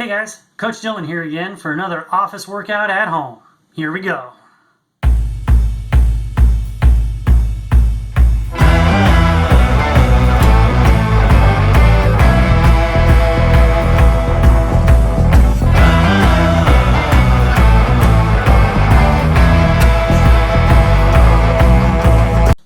Hey guys, Coach Dylan here again for another office workout at home. Here we go.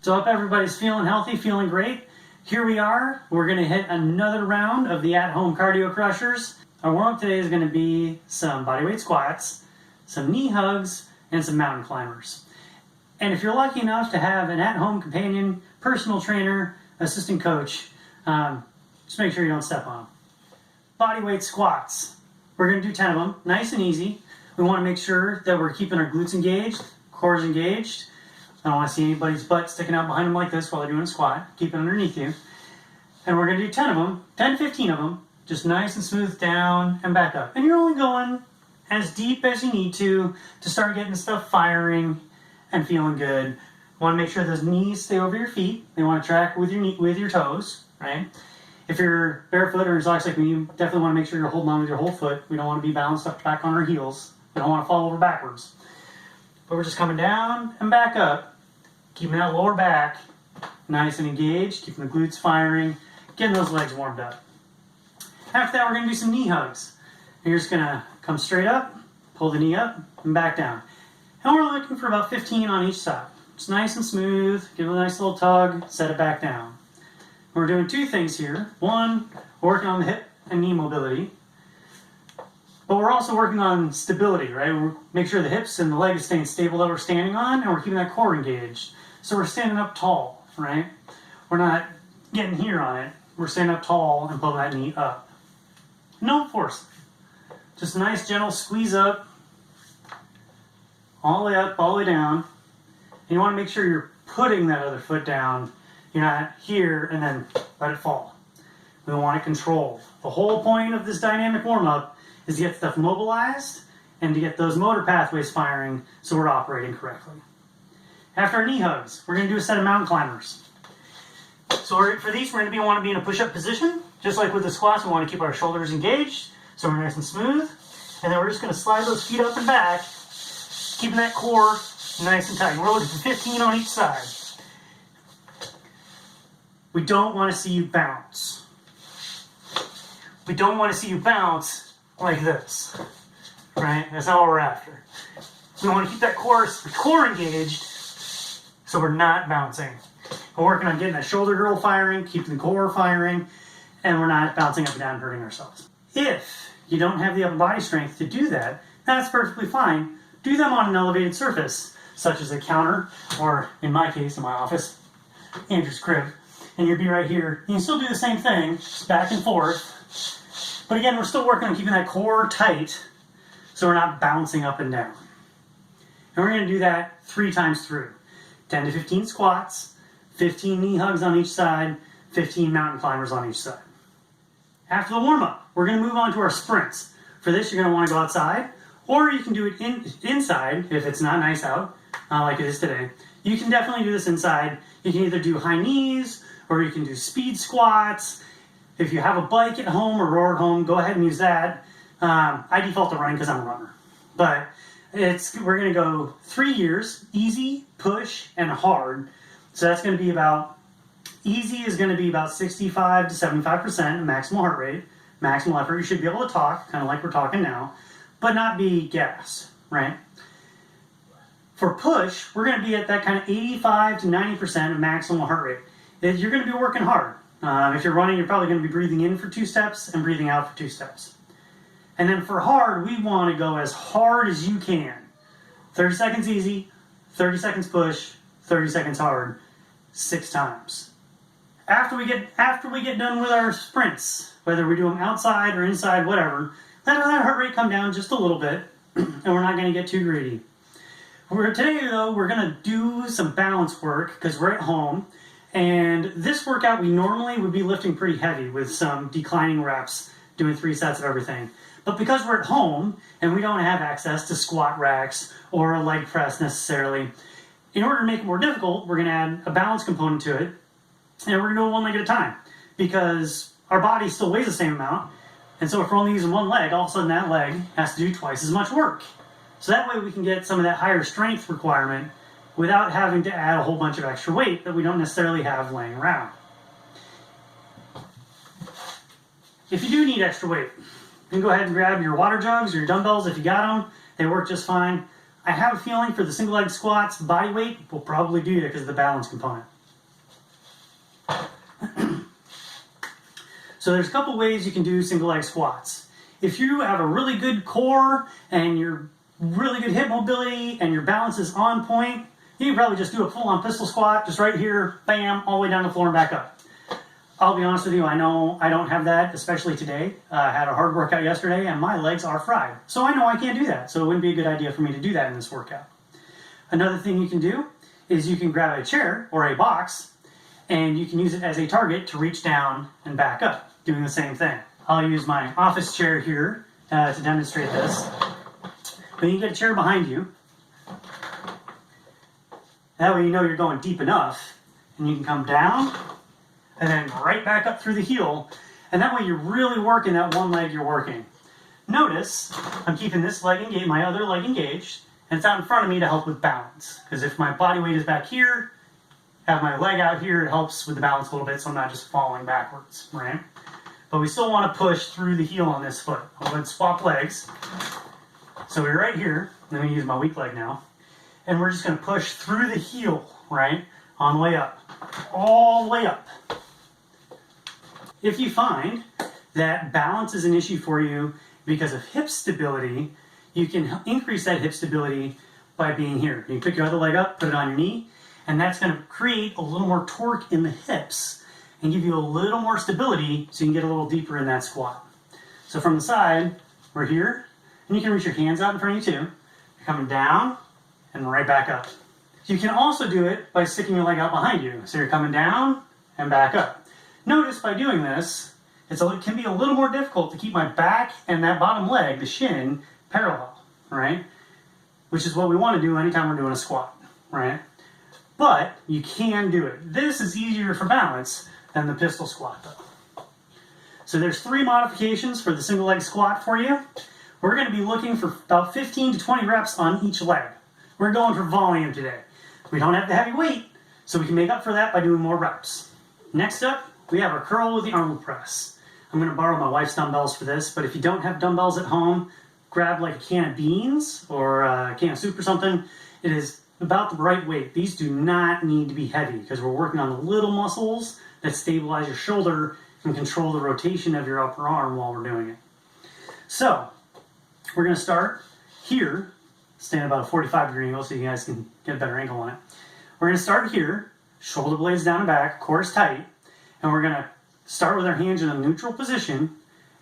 So I hope everybody's feeling healthy, feeling great. Here we are. We're going to hit another round of the at-home cardio crushers. Our warm-up today is going to be some bodyweight squats, some knee hugs, and some mountain climbers. And if you're lucky enough to have an at-home companion, personal trainer, assistant coach, just make sure you don't step on them. Bodyweight squats. We're going to do 10 of them, nice and easy. We want to make sure that we're keeping our glutes engaged, cores engaged. I don't want to see anybody's butt sticking out behind them like this while they're doing a squat. Keep it underneath you. And we're going to do 10 of them, 10, 15 of them, just nice and smooth down and back up. And you're only going as deep as you need to start getting stuff firing and feeling good. You want to make sure those knees stay over your feet. They want to track with your toes, right? If you're barefoot or in socks like me, you definitely want to make sure you're holding on with your whole foot. We don't want to be balanced up back on our heels. We don't want to fall over backwards. But we're just coming down and back up. Keeping that lower back nice and engaged, keeping the glutes firing, getting those legs warmed up. After that, we're going to do some knee hugs. You're just going to come straight up, pull the knee up, and back down. And we're looking for about 15 on each side. It's nice and smooth, give it a nice little tug, set it back down. We're doing two things here. One, we're working on the hip and knee mobility. But we're also working on stability, right? Make sure the hips and the leg is staying stable that we're standing on, and we're keeping that core engaged. So we're standing up tall, right? We're not getting here on it. We're standing up tall and pull that knee up. No force. Just a nice gentle squeeze up, all the way up, all the way down. And you want to make sure you're putting that other foot down. You're not here and then let it fall. We want to control. The whole point of this dynamic warm-up is to get stuff mobilized and to get those motor pathways firing so we're operating correctly. After our knee hugs, we're going to do a set of mountain climbers. So for these, we're going to want to be in a push-up position. Just like with the squats, we want to keep our shoulders engaged so we're nice and smooth. And then we're just going to slide those feet up and back, keeping that core nice and tight. We're looking for 15 on each side. We don't want to see you bounce. We don't want to see you bounce like this, right? That's not what we're after. We want to keep that core engaged so we're not bouncing. We're working on getting that shoulder girdle firing, keeping the core firing, and we're not bouncing up and down and hurting ourselves. If you don't have the upper body strength to do that, that's perfectly fine. Do them on an elevated surface, such as a counter, or in my case, in my office, Andrew's crib. And you'll be right here. You can still do the same thing, just back and forth. But again, we're still working on keeping that core tight so we're not bouncing up and down. And we're going to do that 3 times through. 10 to 15 squats, 15 knee hugs on each side, 15 mountain climbers on each side. After the warm-up, we're going to move on to our sprints. For this, you're going to want to go outside, or you can do it inside if it's not nice out, like it is today. You can definitely do this inside. You can either do high knees, or you can do speed squats. If you have a bike at home or rower at home, go ahead and use that. I default to running because I'm a runner. But we're going to go 3 years, easy, push, and hard. So that's going to be easy is going to be about 65 to 75% of maximal heart rate, maximal effort. You should be able to talk, kind of like we're talking now, but not be gas, right? For push, we're going to be at that kind of 85 to 90% of maximal heart rate. You're going to be working hard. If you're running, you're probably going to be breathing in for 2 steps and breathing out for 2 steps. And then for hard, we want to go as hard as you can. 30 seconds easy, 30 seconds push, 30 seconds hard, 6 times. After we get done with our sprints, whether we do them outside or inside, whatever, let that heart rate come down just a little bit, and we're not going to get too greedy. Today, though, we're going to do some balance work because we're at home. And this workout, we normally would be lifting pretty heavy with some declining reps, doing 3 sets of everything. But because we're at home and we don't have access to squat racks or a leg press necessarily, in order to make it more difficult, we're going to add a balance component to it. And we're going to do it 1 leg at a time because our body still weighs the same amount. And so if we're only using one leg, all of a sudden that leg has to do twice as much work. So that way we can get some of that higher strength requirement without having to add a whole bunch of extra weight that we don't necessarily have laying around. If you do need extra weight, you can go ahead and grab your water jugs or your dumbbells if you got them. They work just fine. I have a feeling for the single leg squats, body weight will probably do that because of the balance component. So there's a couple ways you can do single leg squats. If you have a really good core and you're really good hip mobility and your balance is on point, you can probably just do a full-on pistol squat, just right here, bam, all the way down the floor and back up. I'll be honest with you, I know I don't have that, especially today. I had a hard workout yesterday and my legs are fried. So I know I can't do that, so it wouldn't be a good idea for me to do that in this workout. Another thing you can do is you can grab a chair or a box and you can use it as a target to reach down and back up, doing the same thing. I'll use my office chair here to demonstrate this. But you can get a chair behind you. That way you know you're going deep enough and you can come down and then right back up through the heel, and that way you're really working that one leg you're working. Notice I'm keeping this leg engaged, my other leg engaged, and it's out in front of me to help with balance. Because if my body weight is back here, have my leg out here, it helps with the balance a little bit so I'm not just falling backwards, right? But we still want to push through the heel on this foot. I'll go ahead and swap legs. So we're right here, I'm going to use my weak leg now, and we're just going to push through the heel, right, on the way up, all the way up. If you find that balance is an issue for you because of hip stability, you can increase that hip stability by being here. You can pick your other leg up, put it on your knee, and that's going to create a little more torque in the hips and give you a little more stability so you can get a little deeper in that squat. So from the side, we're here, and you can reach your hands out in front of you too. You're coming down and right back up. You can also do it by sticking your leg out behind you. So you're coming down and back up. Notice by doing this, it can be a little more difficult to keep my back and that bottom leg, the shin, parallel, right? Which is what we want to do anytime we're doing a squat, right? But you can do it. This is easier for balance than the pistol squat though. So there's 3 modifications for the single leg squat for you. We're going to be looking for about 15 to 20 reps on each leg. We're going for volume today. We don't have the heavy weight, so we can make up for that by doing more reps. Next up, we have our curl with the arm press. I'm going to borrow my wife's dumbbells for this, but if you don't have dumbbells at home, grab like a can of beans or a can of soup or something. It is about the right weight. These do not need to be heavy because we're working on the little muscles that stabilize your shoulder and control the rotation of your upper arm while we're doing it. So, we're going to start here, stand about a 45-degree angle so you guys can get a better angle on it. We're going to start here, shoulder blades down and back, core is tight, and we're going to start with our hands in a neutral position,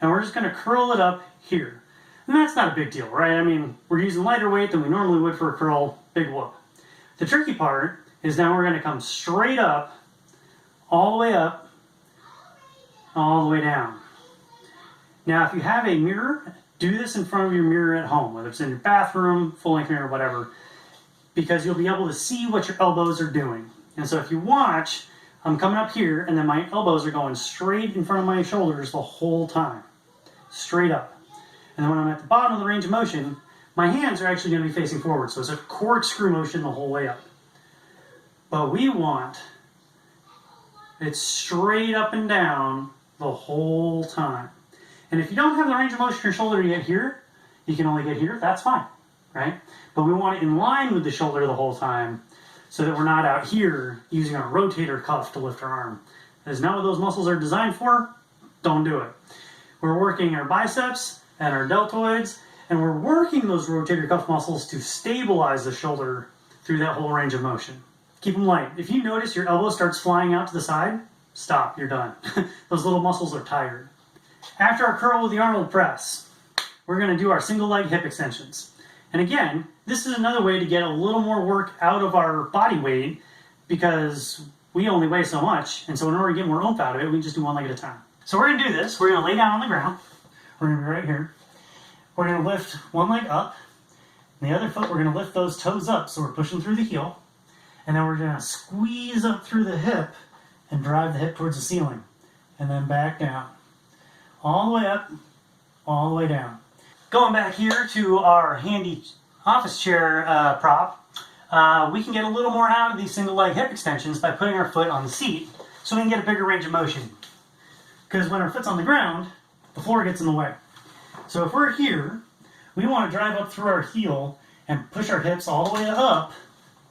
and we're just going to curl it up here. And that's not a big deal, right? I mean, we're using lighter weight than we normally would for a curl, big whoop. The tricky part is now we're going to come straight up, all the way up, all the way down. Now, if you have a mirror, do this in front of your mirror at home, whether it's in your bathroom, full-length mirror, whatever, because you'll be able to see what your elbows are doing. And so if you watch, I'm coming up here, and then my elbows are going straight in front of my shoulders the whole time. Straight up. And then when I'm at the bottom of the range of motion, my hands are actually going to be facing forward. So it's a corkscrew motion the whole way up. But we want it straight up and down the whole time. And if you don't have the range of motion in your shoulder to get here, you can only get here, that's fine, right? But we want it in line with the shoulder the whole time so that we're not out here using our rotator cuff to lift our arm. That is not what those muscles are designed for. Don't do it. We're working our biceps and our deltoids, and we're working those rotator cuff muscles to stabilize the shoulder through that whole range of motion. Keep them light. If you notice your elbow starts flying out to the side, stop, you're done. Those little muscles are tired. After our curl with the Arnold press, we're going to do our single leg hip extensions. And again, this is another way to get a little more work out of our body weight because we only weigh so much, and so in order to get more oomph out of it, we just do one leg at a time. So we're going to do this. We're going to lay down on the ground. We're going to be right here. We're going to lift one leg up, and the other foot we're going to lift those toes up, so we're pushing through the heel, and then we're going to squeeze up through the hip and drive the hip towards the ceiling, and then back down. All the way up, all the way down. Going back here to our handy office chair prop, we can get a little more out of these single leg hip extensions by putting our foot on the seat so we can get a bigger range of motion. Because when our foot's on the ground, the floor gets in the way. So if we're here, we want to drive up through our heel and push our hips all the way up,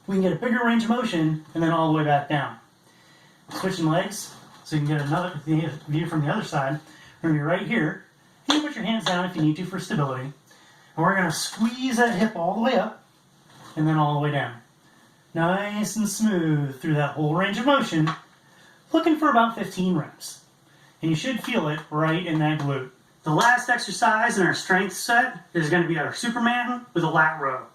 we can get a bigger range of motion and then all the way back down. Switching legs so you can get another view from the other side. We're going to be right here. You can put your hands down if you need to for stability. And we're going to squeeze that hip all the way up and then all the way down. Nice and smooth through that whole range of motion, looking for about 15 reps. And you should feel it right in that glute. The last exercise in our strength set is going to be our Superman with a lat row.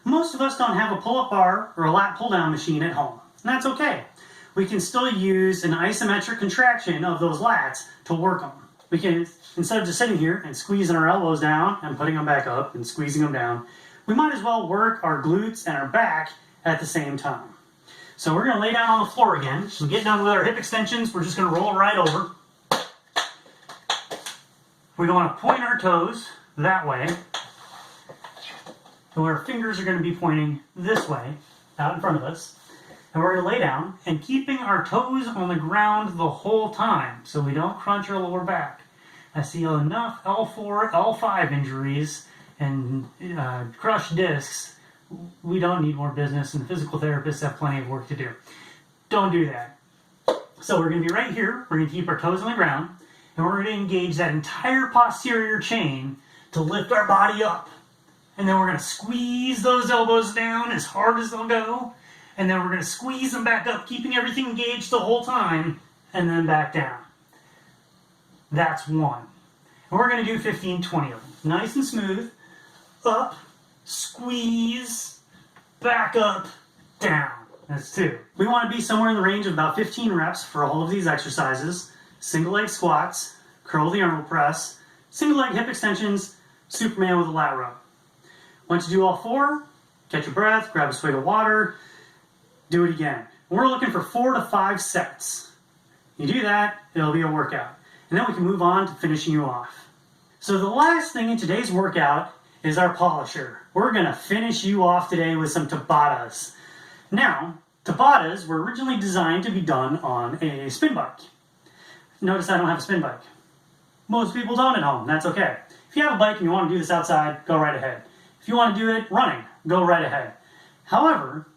Most of us don't have a pull-up bar or a lat pull-down machine at home, and that's okay. We can still use an isometric contraction of those lats to work them. We can, instead of just sitting here and squeezing our elbows down and putting them back up and squeezing them down, we might as well work our glutes and our back at the same time. So we're going to lay down on the floor again. So get down with our hip extensions. We're just going to roll right over. We want to point our toes that way. And our fingers are going to be pointing this way, out in front of us. And we're going to lay down and keeping our toes on the ground the whole time so we don't crunch our lower back. I see enough L4, L5 injuries and crushed discs. We don't need more business, and physical therapists have plenty of work to do. Don't do that. So we're going to be right here. We're going to keep our toes on the ground, and we're going to engage that entire posterior chain to lift our body up. And then we're going to squeeze those elbows down as hard as they'll go. And then we're going to squeeze them back up, keeping everything engaged the whole time, and then back down. That's one. And we're going to do 15, 20 of them. Nice and smooth. Up, squeeze, back up, down. That's two. We want to be somewhere in the range of about 15 reps for all of these exercises. Single leg squats, curl the arnold press, single leg hip extensions, Superman with a lat row. Once you do all four, catch your breath, grab a swig of water, do it again. We're looking for 4 to 5 sets. You do that, it'll be a workout. And then we can move on to finishing you off. So the last thing in today's workout is our polisher. We're going to finish you off today with some Tabatas. Now, Tabatas were originally designed to be done on a spin bike. Notice I don't have a spin bike. Most people don't at home, that's okay. If you have a bike and you want to do this outside, go right ahead. If you want to do it running, go right ahead. However,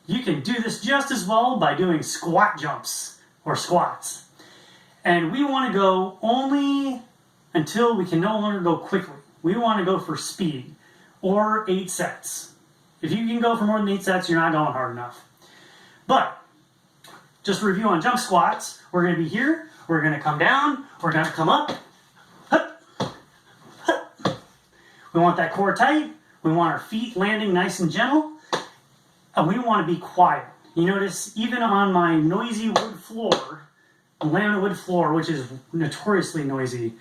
you can do this just as well by doing squat jumps or squats. And we want to go only until we can no longer go quickly. We want to go for speed or 8 sets. If you can go for more than 8 sets, you're not going hard enough. But just review on jump squats. We're going to be here. We're going to come down. We're going to come up. We want that core tight. We want our feet landing nice and gentle. And we want to be quiet. You notice even on my noisy wood floor, laminate wood floor, which is notoriously noisy,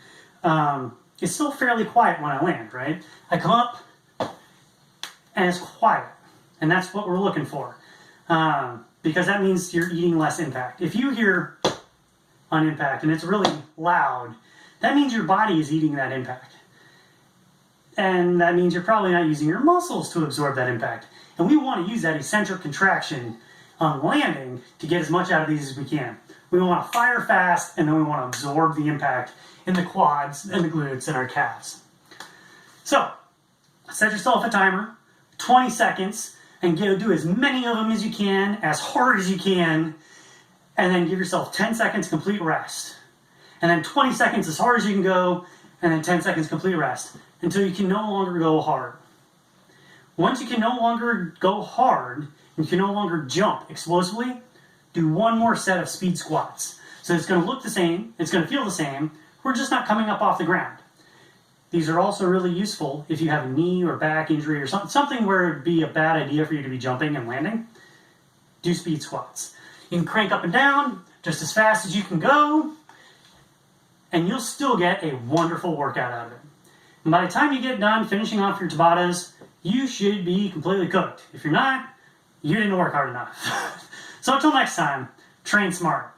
it's still fairly quiet when I land, right? I come up and it's quiet. And that's what we're looking for. Because that means you're eating less impact. If you hear on impact and it's really loud, that means your body is eating that impact. And that means you're probably not using your muscles to absorb that impact. And we want to use that eccentric contraction on landing to get as much out of these as we can. We want to fire fast, and then we want to absorb the impact in the quads and the glutes and our calves. So, set yourself a timer, 20 seconds, and do as many of them as you can, as hard as you can, and then give yourself 10 seconds complete rest. And then 20 seconds as hard as you can go, and then 10 seconds complete rest, until you can no longer go hard. Once you can no longer go hard, and you can no longer jump explosively, do one more set of speed squats. So it's going to look the same, it's going to feel the same, we're just not coming up off the ground. These are also really useful if you have a knee or back injury or something where it would be a bad idea for you to be jumping and landing. Do speed squats. You can crank up and down just as fast as you can go, and you'll still get a wonderful workout out of it. And by the time you get done finishing off your Tabatas, you should be completely cooked. If you're not, you didn't work hard enough. So until next time, train smart.